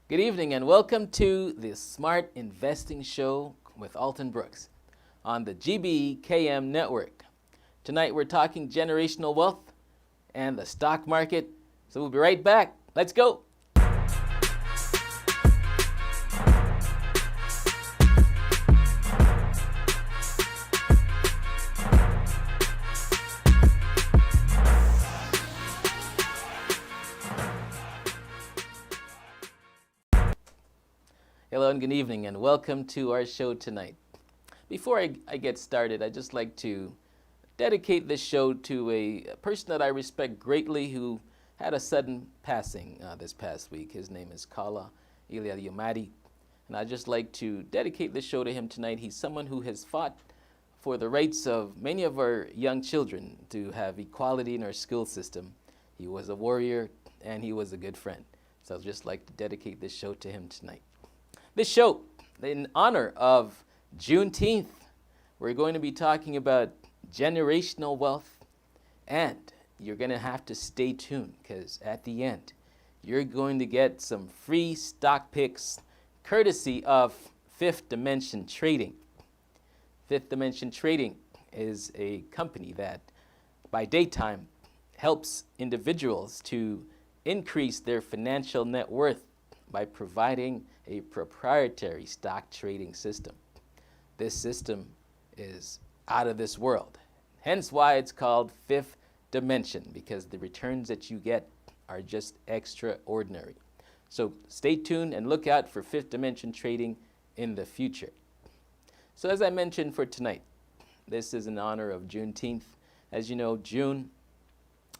Good evening and welcome to the Smart Investing Show with Alton Brooks on the GBKM network. Tonight we're talking generational wealth and the stock market. So we'll be right back. Let's go. Hello and good evening and welcome to our show tonight. Before I get started, I'd just like to dedicate this show to a person that I respect greatly who had a sudden passing this past week. His name is Kala Yomadi, and I'd just like to dedicate this show to him tonight. He's someone who has fought for the rights of many of our young children to have equality in our school system. He was a warrior and he was a good friend. So I'd just like to dedicate this show to him tonight. This show, in honor of Juneteenth, we're going to be talking about generational wealth, and you're going to have to stay tuned because at the end, you're going to get some free stock picks courtesy of Fifth Dimension Trading. Fifth Dimension Trading is a company that, by daytime, helps individuals to increase their financial net worth by providing a proprietary stock trading system. This system is out of this world, hence why it's called Fifth Dimension, because the returns that you get are just extraordinary. So stay tuned and look out for Fifth Dimension Trading in the future. So as I mentioned for tonight, this is in honor of Juneteenth. As you know, June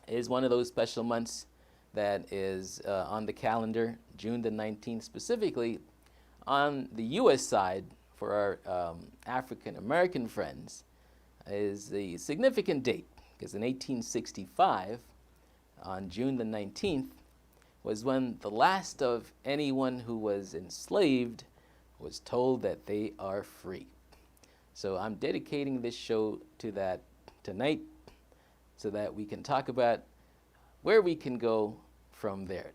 is one of those special months that is on the calendar. June the 19th specifically. On the U.S. side, for our African American friends, is a significant date, because in 1865, on June the 19th, was when the last of anyone who was enslaved was told that they are free. So I'm dedicating this show to that tonight so that we can talk about where we can go from there.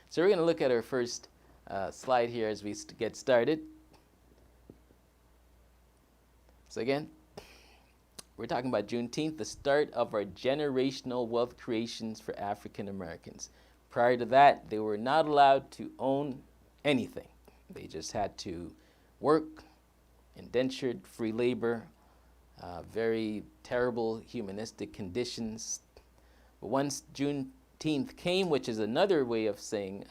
So we're going to look at our first slide here as we get started. So again, we're talking about Juneteenth, the start of our generational wealth creations for African Americans. Prior to that, they were not allowed to own anything. They just had to work, indentured, free labor, very terrible humanistic conditions. But once Juneteenth came, which is another way of saying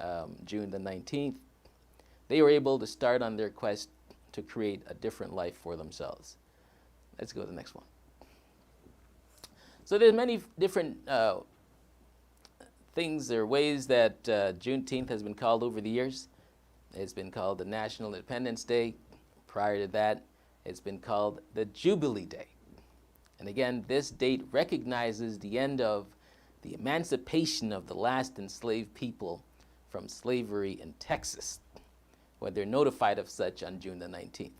June the 19th, they were able to start on their quest to create a different life for themselves. Let's go to the next one. So there's many different things or ways that Juneteenth has been called over the years. It's been called the National Independence Day. Prior to that, it's been called the Jubilee Day. And again, this date recognizes the end of the emancipation of the last enslaved people from slavery in Texas, when they're notified of such on June the 19th.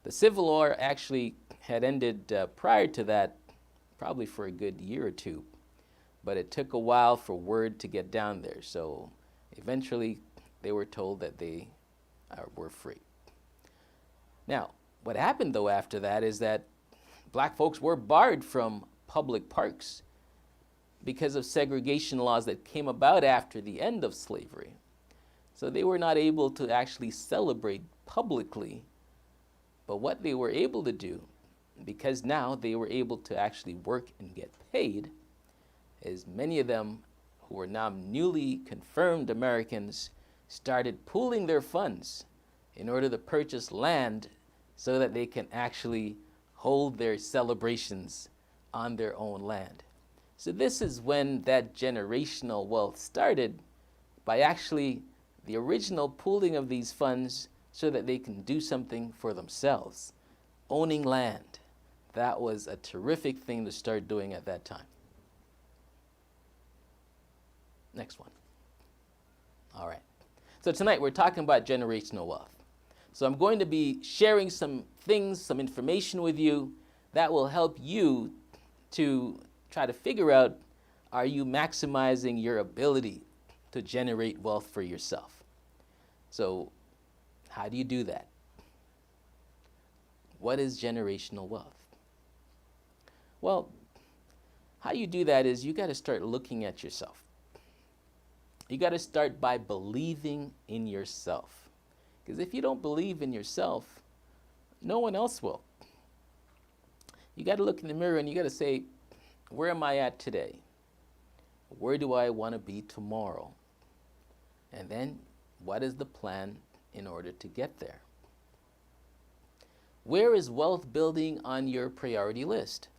The Civil War actually had ended prior to that, probably for a good year or two, but it took a while for word to get down there. So eventually they were told that they were free. Now, what happened though after that is that black folks were barred from public parks because of segregation laws that came about after the end of slavery. So they were not able to actually celebrate publicly. But what they were able to do, because now they were able to actually work and get paid, is many of them who were now newly confirmed Americans started pooling their funds in order to purchase land so that they can actually hold their celebrations on their own land. So this is when that generational wealth started, by actually the original pooling of these funds so that they can do something for themselves. Owning land. That was a terrific thing to start doing at that time. Next one. All right. So tonight we're talking about generational wealth. So I'm going to be sharing some things, some information with you that will help you to try to figure out, are you maximizing your ability to generate wealth for yourself? So how do you do that? What is generational wealth? Well, how you do that is you got to start looking at yourself. You got to start by believing in yourself. Because if you don't believe in yourself, no one else will. You got to look in the mirror and you got to say, where am I at today? Where do I want to be tomorrow? And then, what is the plan in order to get there? Where is wealth building on your priority list?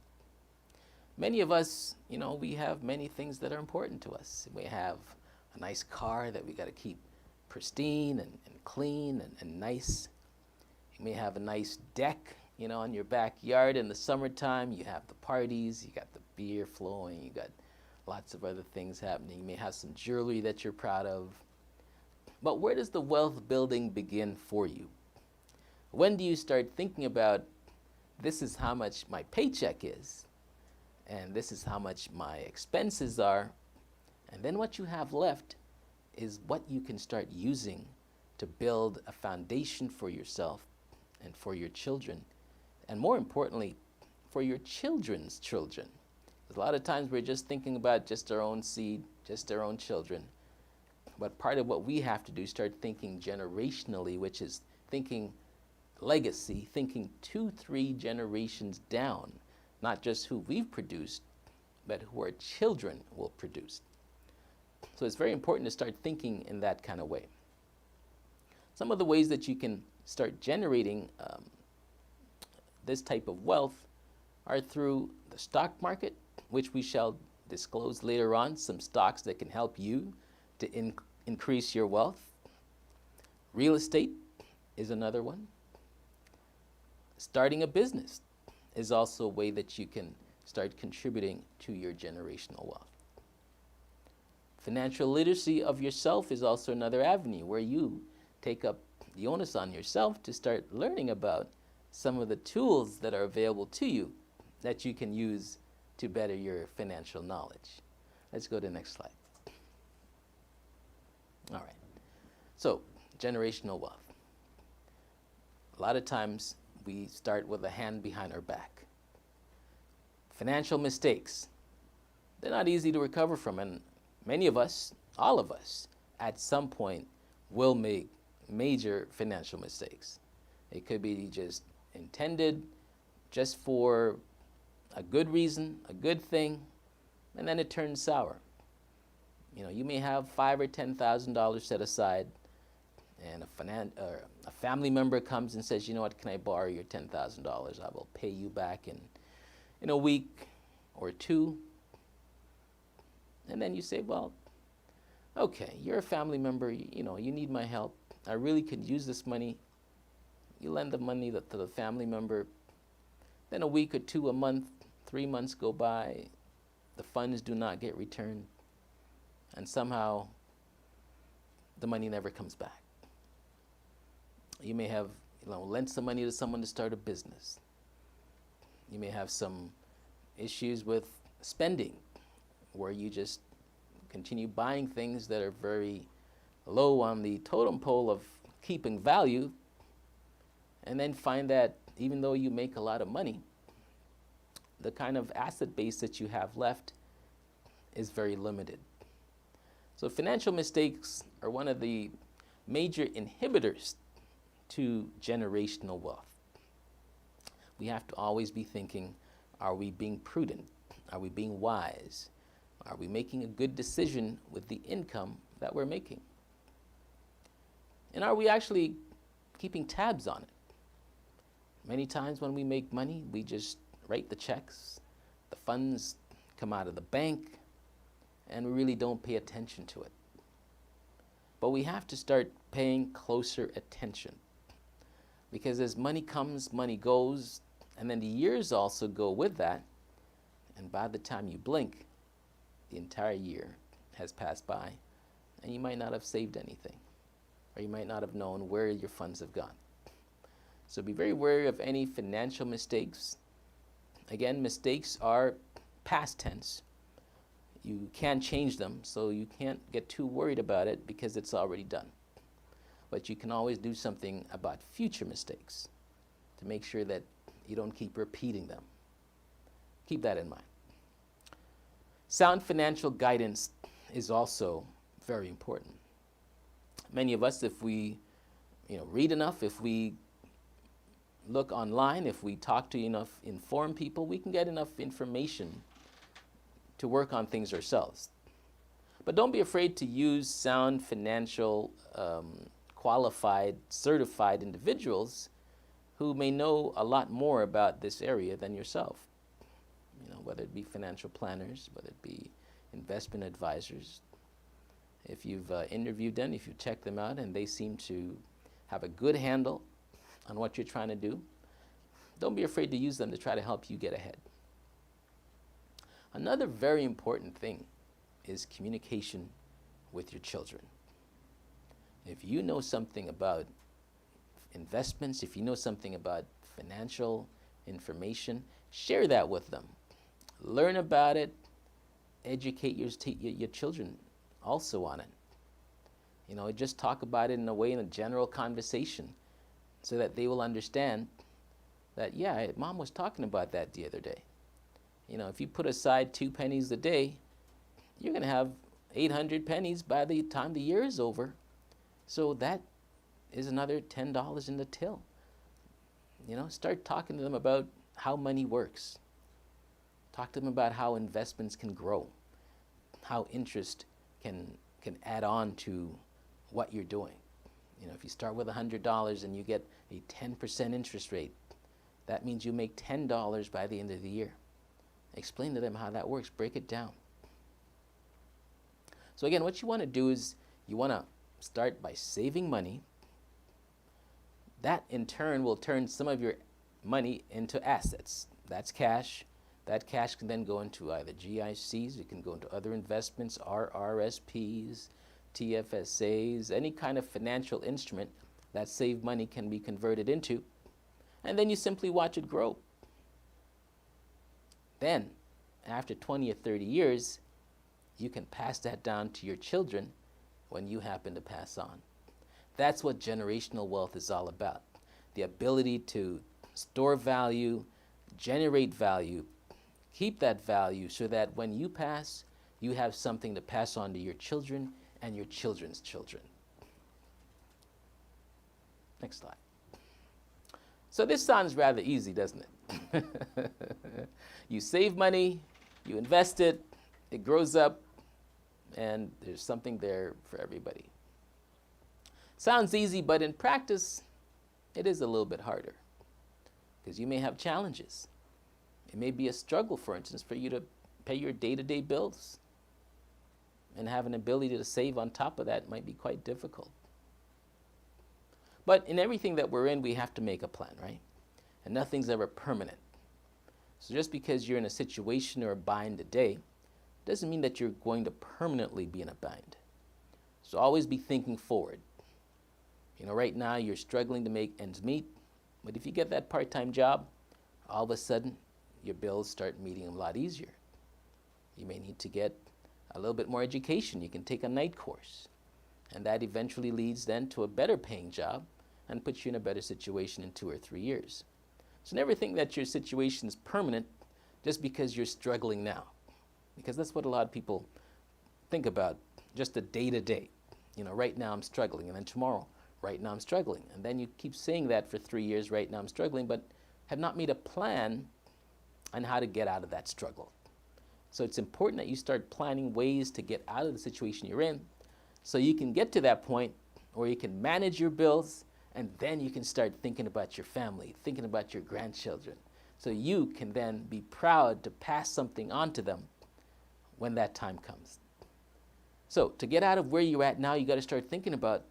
Many of us, we have many things that are important to us. We have a nice car that we got to keep pristine and clean and nice. You may have a nice deck, on your backyard in the summertime. You have the parties, you got the beer flowing, you got lots of other things happening. You may have some jewelry that you're proud of. But where does the wealth building begin for you? When do you start thinking about, this is how much my paycheck is, and this is how much my expenses are, and then what you have left is what you can start using to build a foundation for yourself and for your children, and more importantly, for your children's children. Because a lot of times we're just thinking about just our own seed, just our own children. But part of what we have to do is start thinking generationally, which is thinking legacy, thinking 2-3 generations down, not just who we've produced, but who our children will produce. So it's very important to start thinking in that kind of way. Some of the ways that you can start generating this type of wealth are through the stock market, which we shall disclose later on, some stocks that can help you to increase your wealth. Real estate is another one. Starting a business is also a way that you can start contributing to your generational wealth. Financial literacy of yourself is also another avenue where you take up the onus on yourself to start learning about some of the tools that are available to you that you can use to better your financial knowledge. Let's go to the next slide. All right. So, generational wealth. A lot of times we start with a hand behind our back. Financial mistakes, they're not easy to recover from, and many of us, all of us, at some point will make major financial mistakes. It could be just intended just for a good reason, a good thing, and then it turns sour. You may have $5,000 or $10,000 set aside, and a family member comes and says, what, can I borrow your $10,000? I will pay you back in a week or two. And then you say, well, okay, you're a family member, you need my help. I really could use this money. You lend the money to the family member. Then a week or two, a month, 3 months go by. The funds do not get returned. And somehow the money never comes back. You may have lent some money to someone to start a business. You may have some issues with spending where you just continue buying things that are very low on the totem pole of keeping value, and then find that even though you make a lot of money, the kind of asset base that you have left is very limited. So financial mistakes are one of the major inhibitors to generational wealth. We have to always be thinking, are we being prudent? Are we being wise? Are we making a good decision with the income that we're making? And are we actually keeping tabs on it? Many times when we make money, we just write the checks, the funds come out of the bank, and we really don't pay attention to it. But we have to start paying closer attention, because as money comes, money goes, and then the years also go with that, and by the time you blink, the entire year has passed by, and you might not have saved anything, or you might not have known where your funds have gone. So be very wary of any financial mistakes. Again, mistakes are past tense. You can't change them, so you can't get too worried about it because it's already done. but you can always do something about future mistakes to make sure that you don't keep repeating them. Keep that in mind. Sound financial guidance is also very important. Many of us, if we read enough, if we look online, if we talk to enough informed people, we can get enough information to work on things ourselves. But don't be afraid to use sound financial, qualified, certified individuals who may know a lot more about this area than yourself. Whether it be financial planners, whether it be investment advisors. If you've interviewed them, if you check them out and they seem to have a good handle on what you're trying to do, don't be afraid to use them to try to help you get ahead. Another very important thing is communication with your children. If you know something about investments, if you know something about financial information, share that with them. Learn about it, educate your children also on it. Just talk about it in a general conversation so that they will understand that, yeah, Mom was talking about that the other day. If you put aside 2 pennies a day, you're going to have 800 pennies by the time the year is over. So that is another $10 in the till. Start talking to them about how money works. Talk to them about how investments can grow, how interest can add on to what you're doing. If you start with $100 and you get a 10% interest rate, that means you make $10 by the end of the year. Explain to them how that works. Break it down. So again, what you want to do is you want to start by saving money. That in turn will turn some of your money into assets. That's cash. That cash can then go into either GICs, it can go into other investments, RRSPs, TFSAs, any kind of financial instrument that saved money can be converted into, and then you simply watch it grow. Then, after 20 or 30 years, you can pass that down to your children when you happen to pass on. That's what generational wealth is all about. The ability to store value, generate value, keep that value so that when you pass, you have something to pass on to your children and your children's children. Next slide. So this sounds rather easy, doesn't it? You save money, you invest it, it grows up, and there's something there for everybody. Sounds easy, but in practice, it is a little bit harder because you may have challenges. It may be a struggle, for instance, for you to pay your day-to-day bills. And have an ability to save on top of that might be quite difficult. But in everything that we're in, we have to make a plan, right? And nothing's ever permanent. So just because you're in a situation or a bind today, doesn't mean that you're going to permanently be in a bind. So always be thinking forward. Right now you're struggling to make ends meet, but if you get that part-time job, all of a sudden, your bills start meeting a lot easier. You may need to get a little bit more education. You can take a night course. And that eventually leads then to a better paying job and puts you in a better situation in 2 or 3 years. So never think that your situation is permanent just because you're struggling now. Because that's what a lot of people think about, just the day-to-day. Right now I'm struggling, and then tomorrow, right now I'm struggling. And then you keep saying that for 3 years, right now I'm struggling, but have not made a plan on how to get out of that struggle. So it's important that you start planning ways to get out of the situation you're in so you can get to that point where you can manage your bills, and then you can start thinking about your family, thinking about your grandchildren. So you can then be proud to pass something on to them when that time comes. So to get out of where you're at now, you got to start thinking about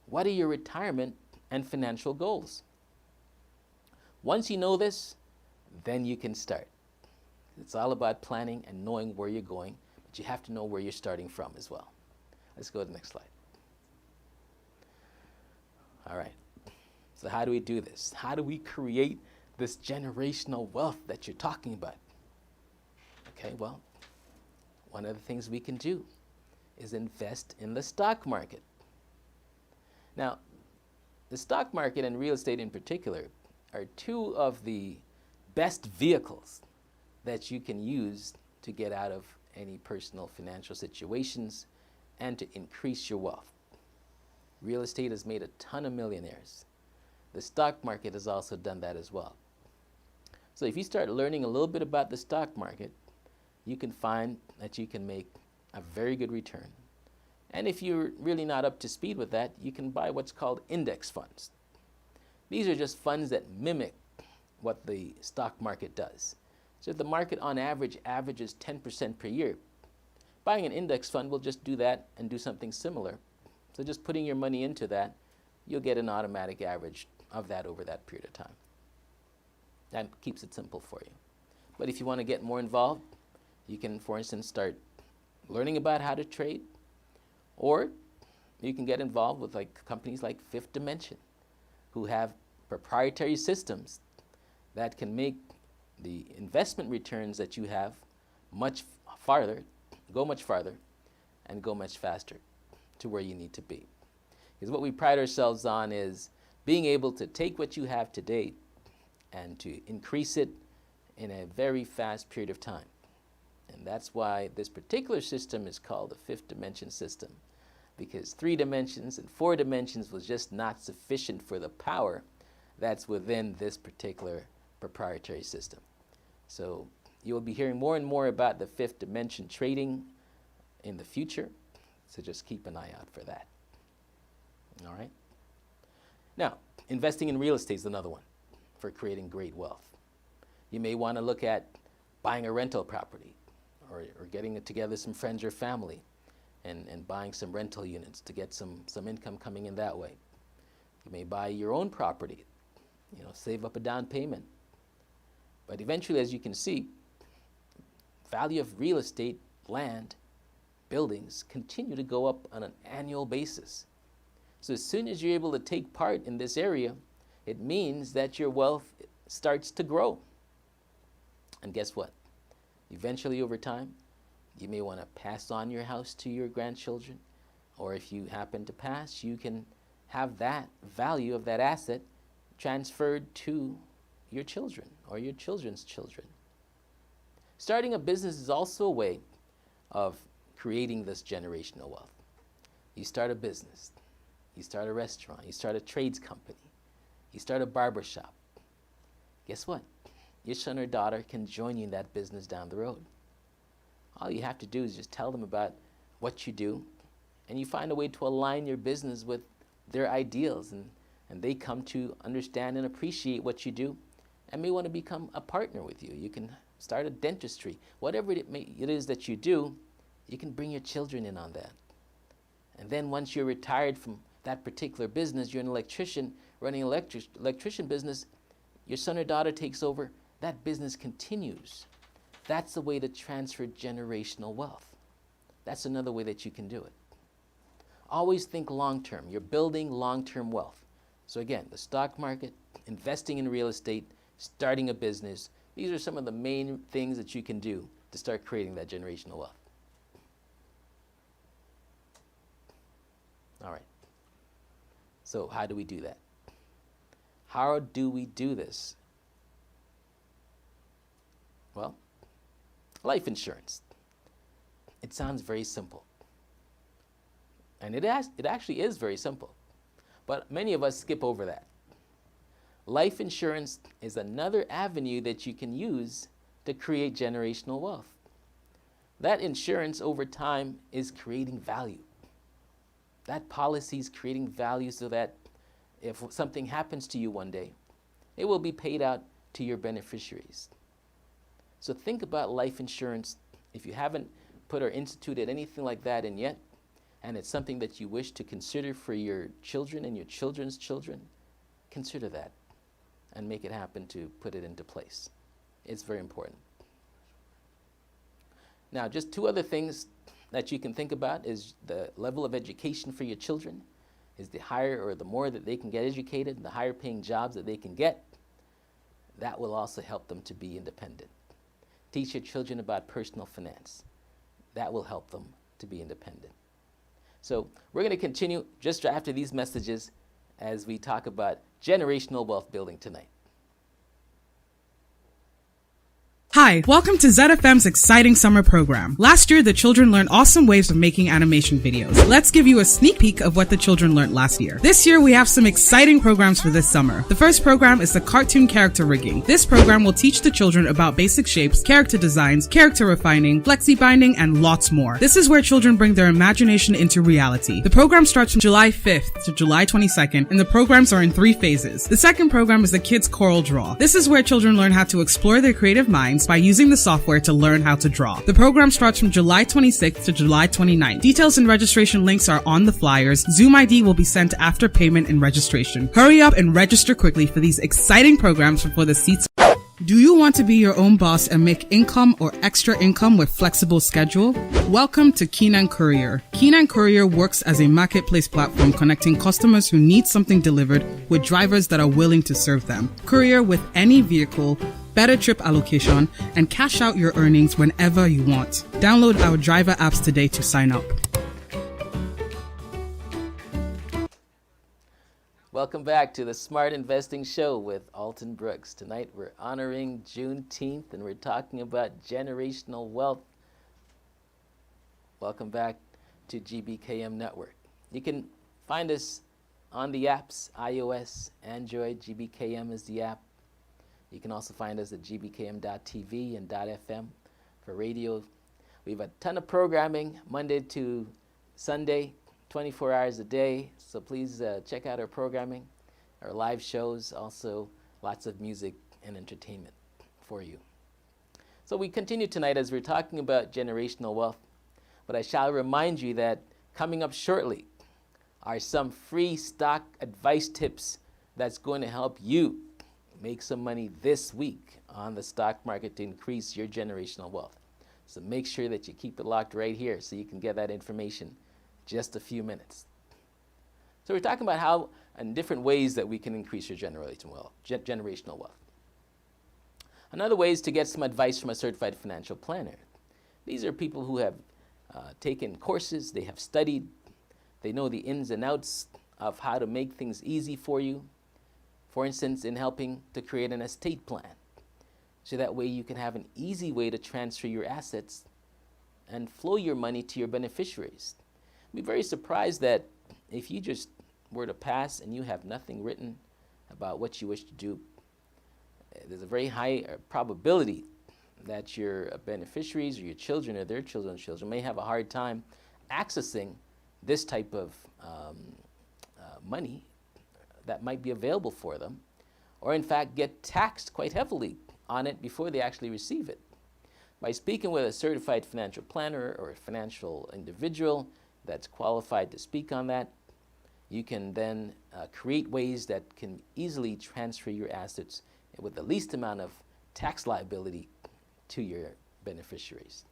what are your retirement and financial goals. Once you know this, then you can start. It's all about planning and knowing where you're going, but you have to know where you're starting from as well. Let's go to the next slide. All right. So how do we do this? How do we create this generational wealth that you're talking about? Okay, well, one of the things we can do is invest in the stock market. Now, The stock market and real estate in particular are two of the best vehicles that you can use to get out of any personal financial situations and to increase your wealth. Real estate has made a ton of millionaires. The stock market has also done that as well. So if you start learning a little bit about the stock market, you can find that you can make a very good return. And if you're really not up to speed with that, you can buy what's called index funds. These are just funds that mimic what the stock market does. So if the market on average averages 10% per year, buying an index fund will just do that and do something similar. So just putting your money into that, you'll get an automatic average of that over that period of time. That keeps it simple for you. But if you want to get more involved, you can, for instance, start learning about how to trade, or you can get involved with companies like Fifth Dimension, who have proprietary systems that can make the investment returns that you have much farther, and go much faster to where you need to be. Because what we pride ourselves on is being able to take what you have today and to increase it in a very fast period of time. And that's why this particular system is called the Fifth Dimension system, because 3 dimensions and 4 dimensions was just not sufficient for the power that's within this particular proprietary system. So you'll be hearing more and more about the 5th dimension trading in the future, so just keep an eye out for that. All right? Now, investing in real estate is another one for creating great wealth. You may want to look at buying a rental property, or getting together some friends or family and buying some rental units to get some income coming in that way. You may buy your own property, save up a down payment. But eventually, as you can see, value of real estate, land, buildings continue to go up on an annual basis. So as soon as you're able to take part in this area, it means that your wealth starts to grow. And guess what? Eventually, over time, you may want to pass on your house to your grandchildren, or if you happen to pass, you can have that value of that asset transferred to your children or your children's children. Starting a business is also a way of creating this generational wealth. You start a business, you start a restaurant, you start a trades company, you start a barber shop. Guess what? Your son or daughter can join you in that business down the road. All you have to do is just tell them about what you do, and you find a way to align your business with their ideals, and they come to understand and appreciate what you do and may want to become a partner with you. You can start a dentistry. Whatever it is that you do, you can bring your children in on that. And then once you're retired from that particular business, you're an electrician running an electrician business, your son or daughter takes over, that business continues. That's the way to transfer generational wealth. That's another way that you can do it. Always think long-term. You're building long-term wealth. So again, the stock market, investing in real estate, starting a business, these are some of the main things that you can do to start creating that generational wealth. All right. So how do we do that? How do we do this? Well, life insurance. It sounds very simple. And it actually is very simple. But many of us skip over that. Life insurance is another avenue that you can use to create generational wealth. That insurance over time is creating value. That policy is creating value so that if something happens to you one day, it will be paid out to your beneficiaries. So think about life insurance. If you haven't put or instituted anything like that in yet, and it's something that you wish to consider for your children and your children's children, consider that and make it happen to put it into place. It's very important. Now, just 2 other things that you can think about is the level of education for your children. Is the higher or the more that they can get educated, the higher paying jobs that they can get, that will also help them to be independent. Teach your children about personal finance. That will help them to be independent. So we're going to continue just after these messages, as we talk about generational wealth building tonight. Hi, welcome to ZFM's exciting summer program. Last year, the children learned awesome ways of making animation videos. Let's give you a sneak peek of what the children learned last year. This year, we have some exciting programs for this summer. The first program is the cartoon character rigging. This program will teach the children about basic shapes, character designs, character refining, flexi binding, and lots more. This is where children bring their imagination into reality. The program starts from July 5th to July 22nd, and the programs are in 3 phases. The second program is the Kids Choral Draw. This is where children learn how to explore their creative minds by using the software to learn how to draw. The program starts from July 26th to July 29th. Details and registration links are on the flyers. Zoom ID will be sent after payment and registration. Hurry up and register quickly for these exciting programs before the seats. Do you want to be your own boss and make income or extra income with flexible schedule? Welcome to Keenan Courier. Keenan Courier works as a marketplace platform connecting customers who need something delivered with drivers that are willing to serve them. Courier with any vehicle, better trip allocation, and cash out your earnings whenever you want. Download our driver apps today to sign up. Welcome back to the Smart Investing Show with Alton Brooks. Tonight we're honoring Juneteenth and we're talking about generational wealth. Welcome back to GBKM Network. You can find us on the apps, iOS, Android. GBKM is the app. You can also find us at gbkm.tv and .fm for radio. We have a ton of programming Monday to Sunday, 24 hours a day. So please check out our programming, our live shows, also lots of music and entertainment for you. So we continue tonight as we're talking about generational wealth. But I shall remind you that coming up shortly are some free stock advice tips that's going to help you make some money this week on the stock market to increase your generational wealth. So make sure that you keep it locked right here so you can get that information just a few minutes. So we're talking about how and different ways that we can increase your generational wealth. Another way is to get some advice from a certified financial planner. These are people who have taken courses, they have studied, they know the ins and outs of how to make things easy for you. For instance, in helping to create an estate plan. So that way you can have an easy way to transfer your assets and flow your money to your beneficiaries. Be very surprised that if you just were to pass and you have nothing written about what you wish to do, there's a very high probability that your beneficiaries or your children or their children's children may have a hard time accessing this type of money that might be available for them, or in fact get taxed quite heavily on it before they actually receive it. By speaking with a certified financial planner or a financial individual that's qualified to speak on that, you can then create ways that can easily transfer your assets with the least amount of tax liability to your beneficiaries.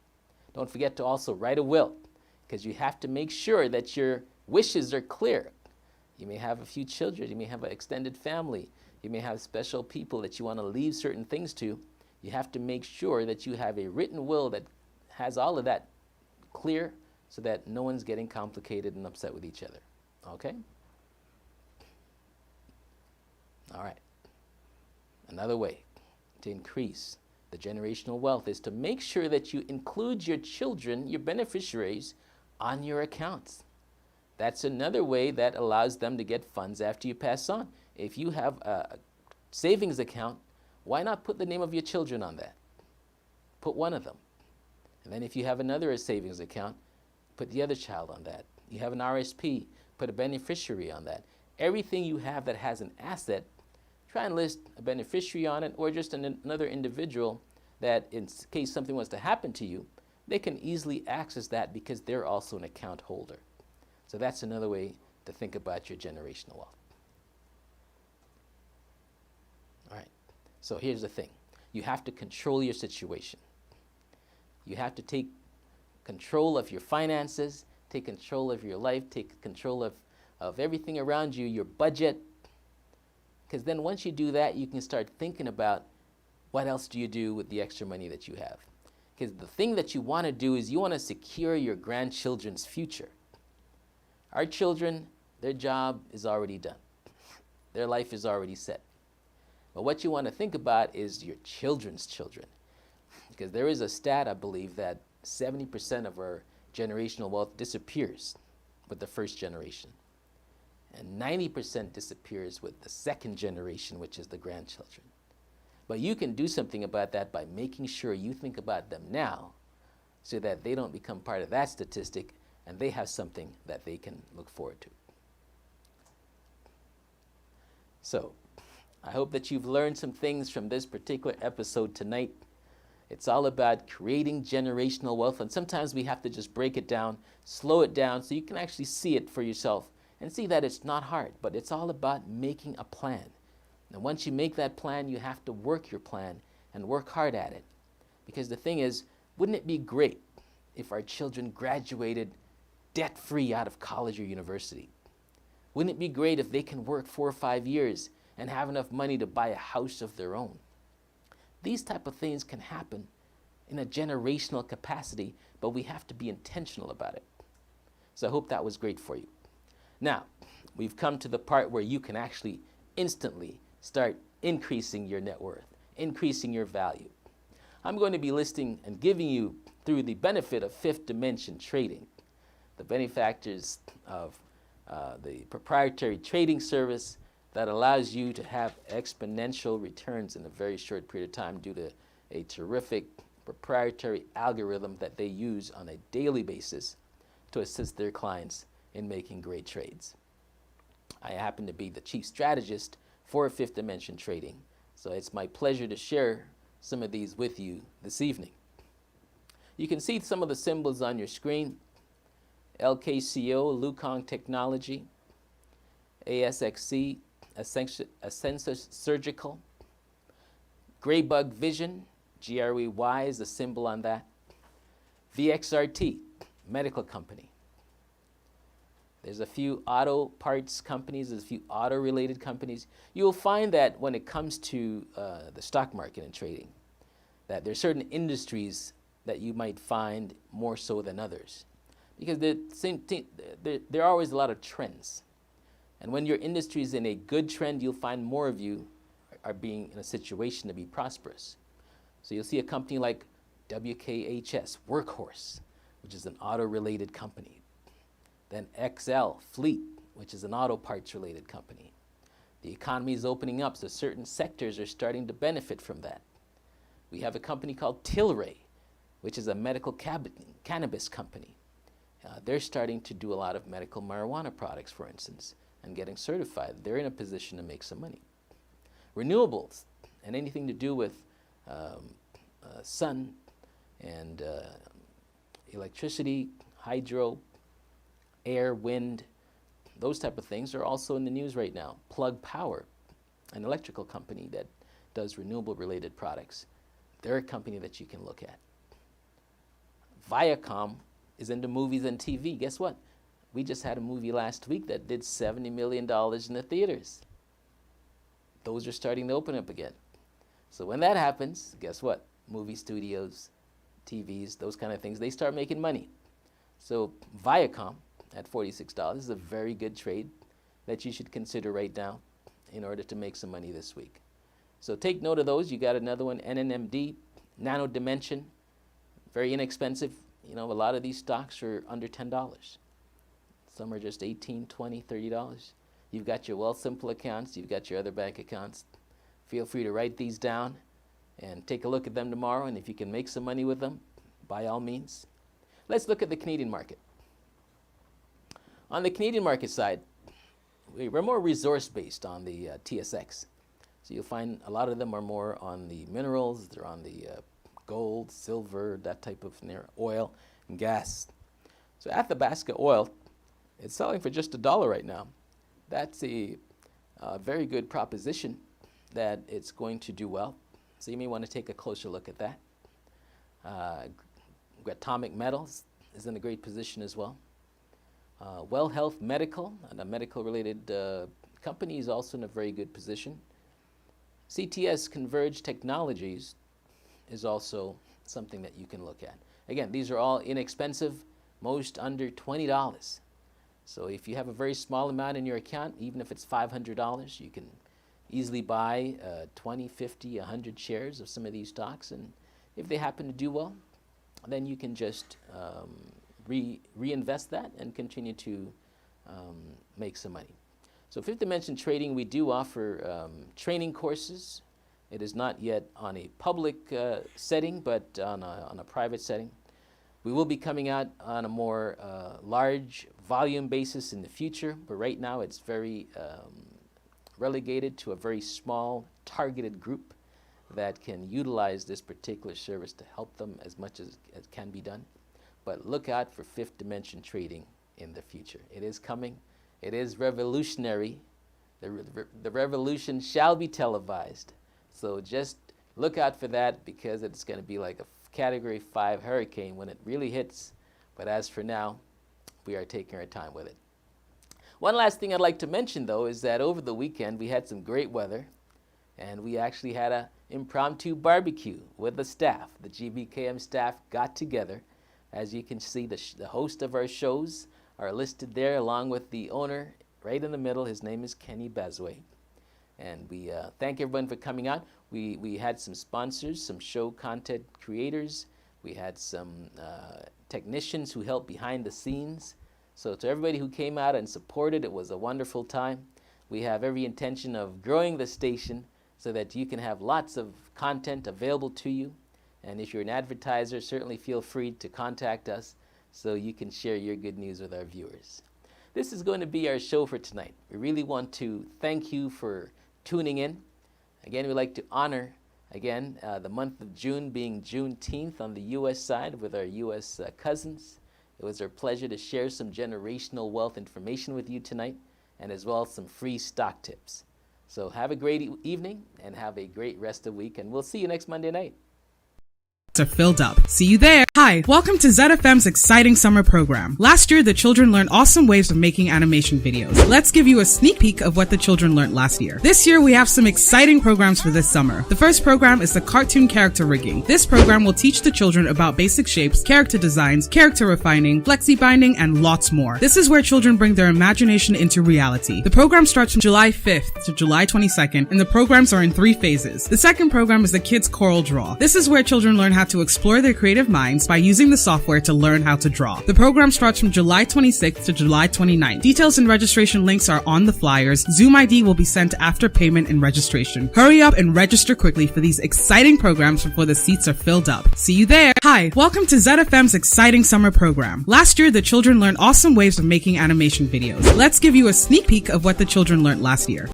Don't forget to also write a will, because you have to make sure that your wishes are clear. You may have a few children, you may have an extended family, you may have special people that you want to leave certain things to. You have to make sure that you have a written will that has all of that clear so that no one's getting complicated and upset with each other. Okay? All right. Another way to increase the generational wealth is to make sure that you include your children, your beneficiaries, on your accounts. That's another way that allows them to get funds after you pass on. If you have a savings account, why not put the name of your children on that? Put one of them. And then if you have another savings account, put the other child on that. You have an RSP, put a beneficiary on that. Everything you have that has an asset, try and list a beneficiary on it, or just another individual that in case something was to happen to you, they can easily access that because they're also an account holder. So that's another way to think about your generational wealth. All right, so here's the thing. You have to control your situation. You have to take control of your finances, take control of your life, take control of everything around you, your budget. Because then once you do that, you can start thinking about what else do you do with the extra money that you have. Because the thing that you want to do is you want to secure your grandchildren's future. Our children, their job is already done. Their life is already set. But what you want to think about is your children's children. Because there is a stat, I believe, that 70% of our generational wealth disappears with the first generation. And 90% disappears with the second generation, which is the grandchildren. But you can do something about that by making sure you think about them now so that they don't become part of that statistic and they have something that they can look forward to. So, I hope that you've learned some things from this particular episode tonight. It's all about creating generational wealth, and sometimes we have to just break it down, slow it down so you can actually see it for yourself and see that it's not hard, but it's all about making a plan. And once you make that plan, you have to work your plan and work hard at it. Because the thing is, wouldn't it be great if our children graduated debt-free out of college or university? Wouldn't it be great if they can work 4 or 5 years and have enough money to buy a house of their own? These type of things can happen in a generational capacity, but we have to be intentional about it. So I hope that was great for you. Now, we've come to the part where you can actually instantly start increasing your net worth, increasing your value. I'm going to be listing and giving you, through the benefit of Fifth Dimension Trading, the benefactors of the proprietary trading service that allows you to have exponential returns in a very short period of time due to a terrific proprietary algorithm that they use on a daily basis to assist their clients in making great trades. I happen to be the chief strategist for Fifth Dimension Trading, so it's my pleasure to share some of these with you this evening. You can see some of the symbols on your screen. LKCO, Lukong Technology, ASXC, Ascensus Surgical, Graybug Vision, GREY is the symbol on that, VXRT, medical company. There's a few auto parts companies, there's a few auto-related companies. You'll find that when it comes to the stock market and trading, that there's certain industries that you might find more so than others. Because there are always a lot of trends. And when your industry is in a good trend, you'll find more of you are being in a situation to be prosperous. So you'll see a company like WKHS, Workhorse, which is an auto-related company. Then XL, Fleet, which is an auto parts-related company. The economy is opening up, so certain sectors are starting to benefit from that. We have a company called Tilray, which is a medical cannabis company. They're starting to do a lot of medical marijuana products, for instance, and getting certified. They're in a position to make some money. Renewables, and anything to do with sun and electricity, hydro, air, wind, those type of things are also in the news right now. Plug Power, an electrical company that does renewable-related products. They're a company that you can look at. Viacom is into movies and TV. Guess what? We just had a movie last week that did $70 million in the theaters. Those are starting to open up again. So when that happens, guess what? Movie studios, TVs, those kind of things, they start making money. So Viacom at $46 is a very good trade that you should consider right now in order to make some money this week. So take note of those. You got another one, NNMD, Nano Dimension, very inexpensive. You know, a lot of these stocks are under $10. Some are just $18, $20, $30. You've got your Wealthsimple accounts. You've got your other bank accounts. Feel free to write these down and take a look at them tomorrow. And if you can make some money with them, by all means. Let's look at the Canadian market. On the Canadian market side, we're more resource-based on the TSX. So you'll find a lot of them are more on the minerals. They're on the gold, silver, that type of oil and gas. So Athabasca oil, it's selling for just $1 right now. That's a very good proposition that it's going to do well. So you may want to take a closer look at that. Atomic Metals is in a great position as well. Well Health Medical, and a medical-related company, is also in a very good position. CTS Converge Technologies is also something that you can look at. Again, these are all inexpensive, most under $20. So if you have a very small amount in your account, even if it's $500, you can easily buy 20, 50, 100 shares of some of these stocks. And if they happen to do well, then you can just reinvest that and continue to make some money. So Fifth Dimension Trading, we do offer training courses. It is not yet on a public setting, but on a private setting. We will be coming out on a more large volume basis in the future, but right now it's very relegated to a very small targeted group that can utilize this particular service to help them as much as can be done. But look out for Fifth Dimension Trading in the future. It is coming. It is revolutionary. The revolution shall be televised. So just look out for that, because it's going to be like a Category 5 hurricane when it really hits. But as for now, we are taking our time with it. One last thing I'd like to mention, though, is that over the weekend we had some great weather, and we actually had an impromptu barbecue with the staff. The GBKM staff got together. As you can see, the host of our shows are listed there, along with the owner right in the middle. His name is Kenny Bazway. And we thank everyone for coming out. We had some sponsors, some show content creators. We had some technicians who helped behind the scenes. So to everybody who came out and supported, it was a wonderful time. We have every intention of growing the station so that you can have lots of content available to you. And if you're an advertiser, certainly feel free to contact us so you can share your good news with our viewers. This is going to be our show for tonight. We really want to thank you for tuning in. Again, we'd like to honor, again, the month of June being Juneteenth on the U.S. side with our U.S. Cousins. It was our pleasure to share some generational wealth information with you tonight, and as well as some free stock tips. So have a great evening and have a great rest of the week, and we'll see you next Monday night. Are filled up. See you there. Hi, welcome to ZFM's exciting summer program. Last year, the children learned awesome ways of making animation videos. Let's give you a sneak peek of what the children learned last year. This year, we have some exciting programs for this summer. The first program is the cartoon character rigging. This program will teach the children about basic shapes, character designs, character refining, flexi binding, and lots more. This is where children bring their imagination into reality. The program starts from July 5th to July 22nd, and the programs are in 3 phases. The second program is the Kids Choral Draw. This is where children learn how to explore their creative minds by using the software to learn how to draw. The program starts from July 26th to July 29th. Details and registration links are on the flyers. Zoom ID will be sent after payment and registration. Hurry up and register quickly for these exciting programs before the seats are filled up. See you there. Hi, welcome to ZFM's exciting summer program. Last year, the children learned awesome ways of making animation videos. Let's give you a sneak peek of what the children learned last year.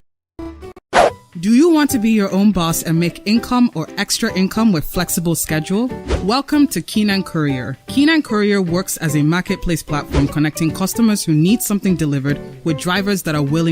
Do you want to be your own boss and make income or extra income with flexible schedule? Welcome to Keenan Courier. Keenan Courier works as a marketplace platform connecting customers who need something delivered with drivers that are willing